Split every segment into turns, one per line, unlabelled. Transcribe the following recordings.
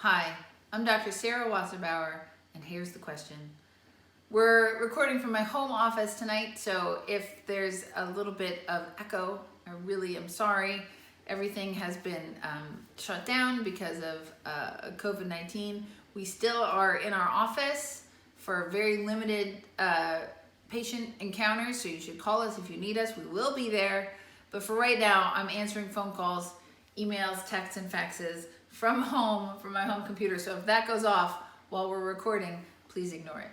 Hi, I'm Dr. Sarah Wasserbauer, and here's the question. We're recording from my home office tonight, so if there's a little bit of echo, I really am sorry. Everything has been shut down because of COVID-19. We still are in our office for very limited patient encounters, so you should call us if you need us. We will be there, but for right now, I'm answering phone calls, emails, texts, and faxes from home, from my home computer. So if that goes off while we're recording, please ignore it.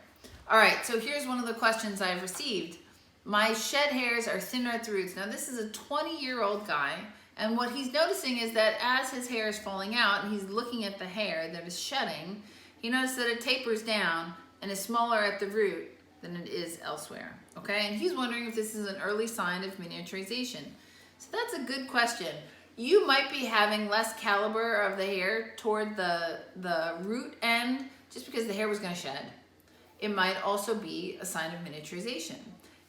All right, so here's one of the questions I've received. My shed hairs are thinner at the roots. Now this is a 20-year-old guy, and what he's noticing is that as his hair is falling out and he's looking at the hair that is shedding, he noticed that it tapers down and is smaller at the root than it is elsewhere, okay? And he's wondering if this is an early sign of miniaturization. So that's a good question. You might be having less caliber of the hair toward the root end just because the hair was going to shed. It might also be a sign of miniaturization.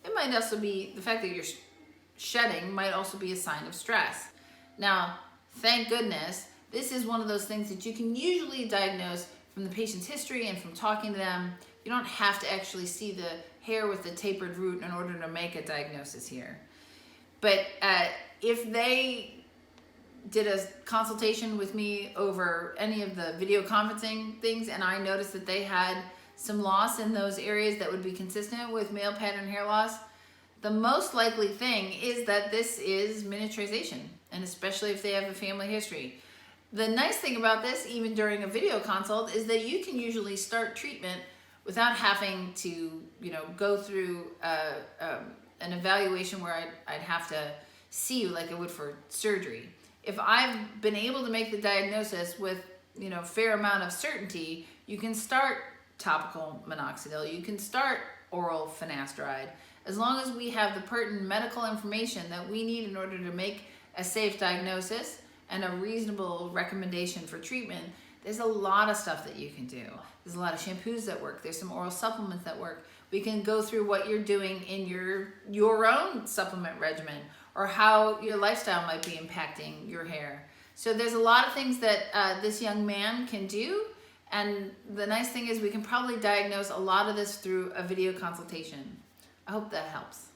It might also be the fact that you're shedding might also be a sign of stress. Now, thank goodness, this is one of those things that you can usually diagnose from the patient's history and from talking to them. You don't have to actually see the hair with the tapered root in order to make a diagnosis here. But if they did a consultation with me over any of the video conferencing things and I noticed that they had some loss in those areas that would be consistent with male pattern hair loss, the most likely thing is that this is miniaturization, and especially if they have a family history. The nice thing about this, even during a video consult, is that you can usually start treatment without having to, go through an evaluation where I'd have to see you like I would for surgery. If I've been able to make the diagnosis with, fair amount of certainty, you can start topical minoxidil, you can start oral finasteride, as long as we have the pertinent medical information that we need in order to make a safe diagnosis and a reasonable recommendation for treatment. There's a lot of stuff that you can do. There's a lot of shampoos that work. There's some oral supplements that work. We can go through what you're doing in your own supplement regimen or how your lifestyle might be impacting your hair. So there's a lot of things that this young man can do. And the nice thing is we can probably diagnose a lot of this through a video consultation. I hope that helps.